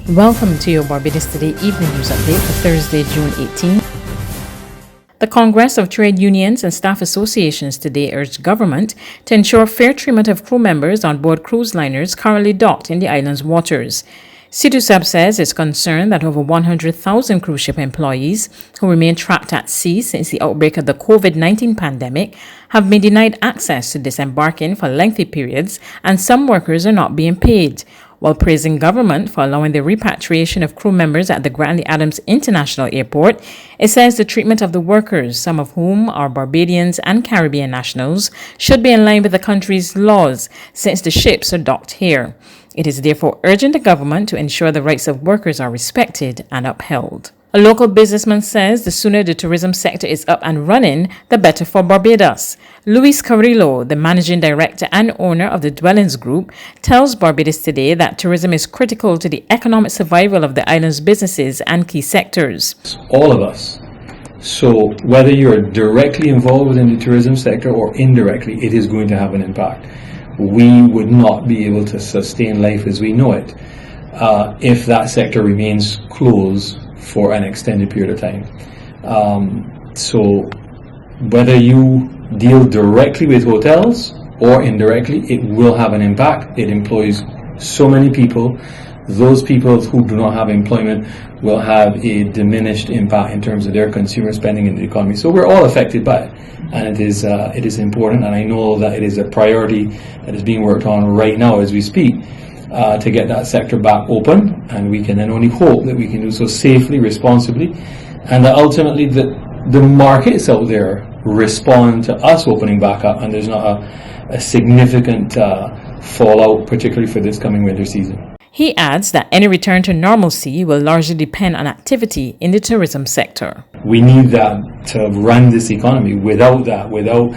Welcome to your Barbados Today Evening News Update for Thursday, June 18. The Congress of Trade Unions and Staff Associations today urged government to ensure fair treatment of crew members on board cruise liners currently docked in the island's waters. CTUSAB says it's concerned that over 100,000 cruise ship employees who remain trapped at sea since the outbreak of the COVID-19 pandemic have been denied access to disembarking for lengthy periods, and some workers are not being paid. While praising government for allowing the repatriation of crew members at the Grantley Adams International Airport, it says the treatment of the workers, some of whom are Barbadians and Caribbean nationals, should be in line with the country's laws since the ships are docked here. It is therefore urging the government to ensure the rights of workers are respected and upheld. A local businessman says the sooner the tourism sector is up and running, the better for Barbados. Luis Carrillo, the managing director and owner of the Dwellings Group, tells Barbados Today that tourism is critical to the economic survival of the island's businesses and key sectors. All of us. So whether you're directly involved within the tourism sector or indirectly, it is going to have an impact. We would not be able to sustain life as we know it if that sector remains closed for an extended period of time. So whether you deal directly with hotels or indirectly, it will have an impact. It employs so many people. Those people who do not have employment will have a diminished impact in terms of their consumer spending in the economy. So we're all affected by it, and it is important, and I know that it is a priority that is being worked on right now as we speak to get that sector back open, and we can then only hope that we can do so safely, responsibly, and that ultimately the markets out there respond to us opening back up, and there's not a significant fallout, particularly for this coming winter season. He adds that any return to normalcy will largely depend on activity in the tourism sector. We need that to run this economy. Without the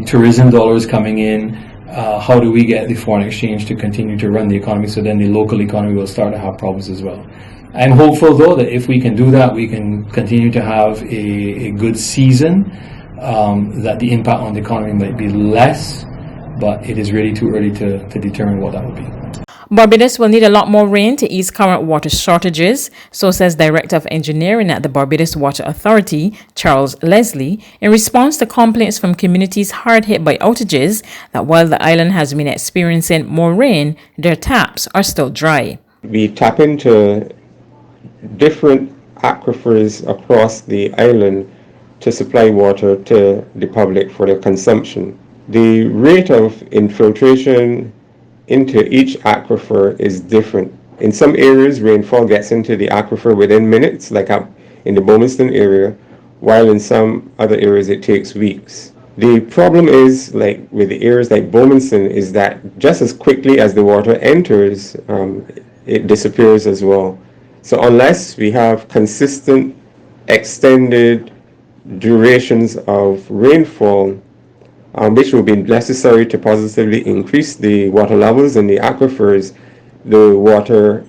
tourism dollars coming in, how do we get the foreign exchange to continue to run the economy? So then the local economy will start to have problems as well. I'm hopeful, though, that if we can do that, we can continue to have a good season, that the impact on the economy might be less, but it is really too early to determine what that will be. Barbados will need a lot more rain to ease current water shortages, so says Director of Engineering at the Barbados Water Authority, Charles Leslie, in response to complaints from communities hard hit by outages that while the island has been experiencing more rain, their taps are still dry. We tap into different aquifers across the island to supply water to the public for their consumption. The rate of infiltration into each aquifer is different. In some areas, rainfall gets into the aquifer within minutes, like up in the Bowmanston area, while in some other areas it takes weeks. The problem is, like with the areas like Bowmanston, is that just as quickly as the water enters, it disappears as well. So unless we have consistent, extended durations of rainfall, which will be necessary to positively increase the water levels in the aquifers, the water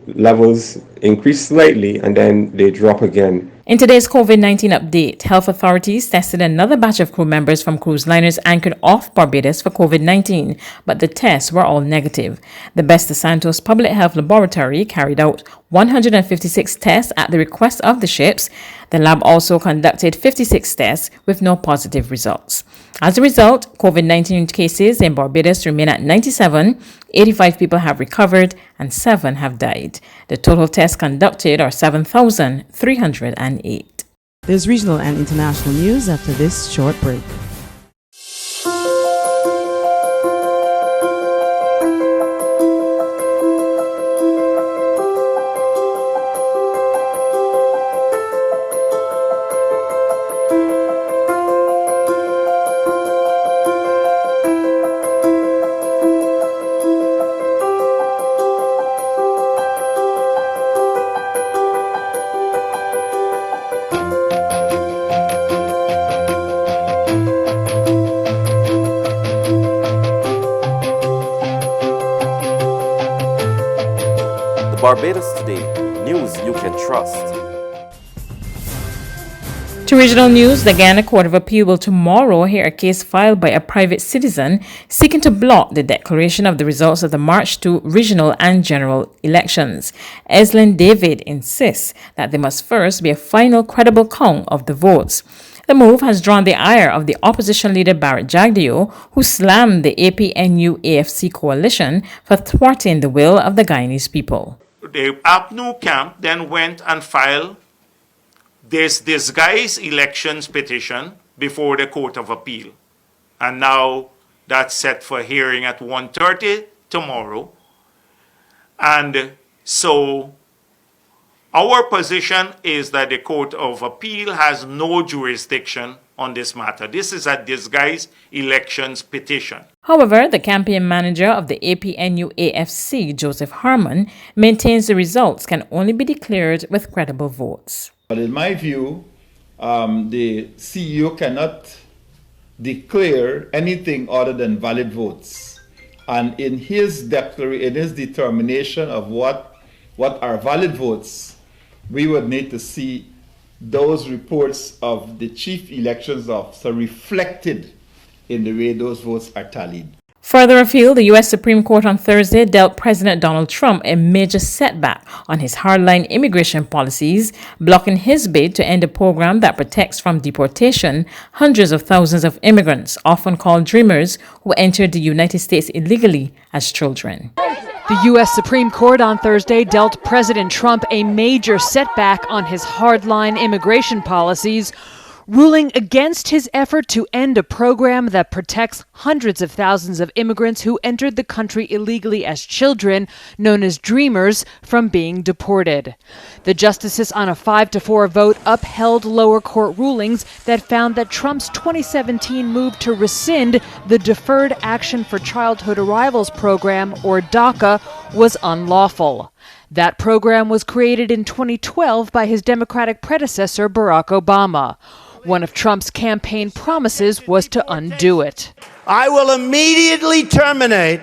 levels increase slightly and then they drop again. In today's COVID-19 update, health authorities tested another batch of crew members from cruise liners anchored off Barbados for COVID-19, but the tests were all negative. The Besta Santos Public Health Laboratory carried out 156 tests at the request of the ships. The lab also conducted 56 tests with no positive results. As a result, COVID-19 cases in Barbados remain at 97, 85 people have recovered, and 7 have died. The total tests conducted are 7,308. There's regional and international news after this short break. Barbados Today, news you can trust. To regional news, the Guyana Court of Appeal will tomorrow hear a case filed by a private citizen seeking to block the declaration of the results of the March 2 regional and general elections. Eslyn David insists that there must first be a final credible count of the votes. The move has drawn the ire of the opposition leader Barrett Jagdeo, who slammed the APNU-AFC coalition for thwarting the will of the Guyanese people. The APNU camp then went and filed this disguised elections petition before the Court of Appeal. And now that's set for hearing at 1:30 tomorrow. And so our position is that the Court of Appeal has no jurisdiction on this matter. This is a disguised elections petition. However, the campaign manager of the APNU-AFC, Joseph Harmon, maintains the results can only be declared with credible votes. But in my view, the CEO cannot declare anything other than valid votes. And in his determination of what are valid votes, we would need to see those reports of the chief elections officer reflected in the way those votes are tallied. Further afield, the U.S. Supreme Court on Thursday dealt President Donald Trump a major setback on his hardline immigration policies, blocking his bid to end a program that protects from deportation hundreds of thousands of immigrants, often called dreamers, who entered the United States illegally as children. The U.S. Supreme Court on Thursday dealt President Trump a major setback on his hardline immigration policies, ruling against his effort to end a program that protects hundreds of thousands of immigrants who entered the country illegally as children, known as dreamers, from being deported. The justices on a 5-4 vote upheld lower court rulings that found that Trump's 2017 move to rescind the Deferred Action for Childhood Arrivals program, or DACA, was unlawful. That program was created in 2012 by his Democratic predecessor, Barack Obama. One of Trump's campaign promises was to undo it. I will immediately terminate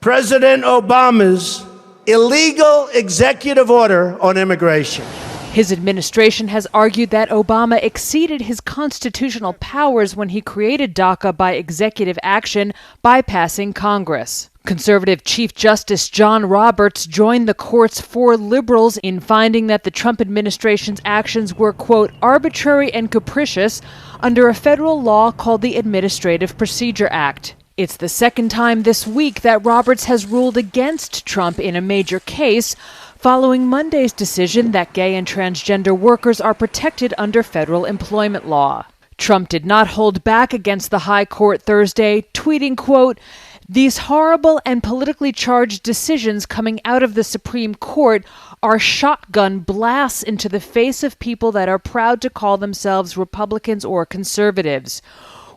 President Obama's illegal executive order on immigration. His administration has argued that Obama exceeded his constitutional powers when he created DACA by executive action, bypassing Congress. Conservative Chief Justice John Roberts joined the court's 4 liberals in finding that the Trump administration's actions were, quote, arbitrary and capricious under a federal law called the Administrative Procedure Act. It's the second time this week that Roberts has ruled against Trump in a major case, following Monday's decision that gay and transgender workers are protected under federal employment law. Trump did not hold back against the high court Thursday, tweeting, quote, these horrible and politically charged decisions coming out of the Supreme Court are shotgun blasts into the face of people that are proud to call themselves Republicans or conservatives.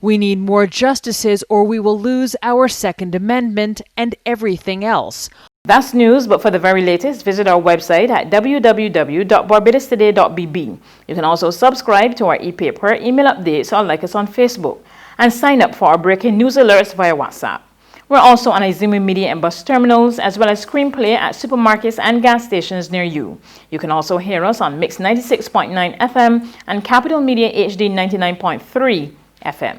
We need more justices or we will lose our Second Amendment and everything else. That's news, but for the very latest, visit our website at www.barbadostoday.bb. You can also subscribe to our e-paper, email updates, or like us on Facebook, and sign up for our breaking news alerts via WhatsApp. We're also on Izumi Media and bus terminals, as well as screenplay at supermarkets and gas stations near you. You can also hear us on Mix 96.9 FM and Capital Media HD 99.3 FM.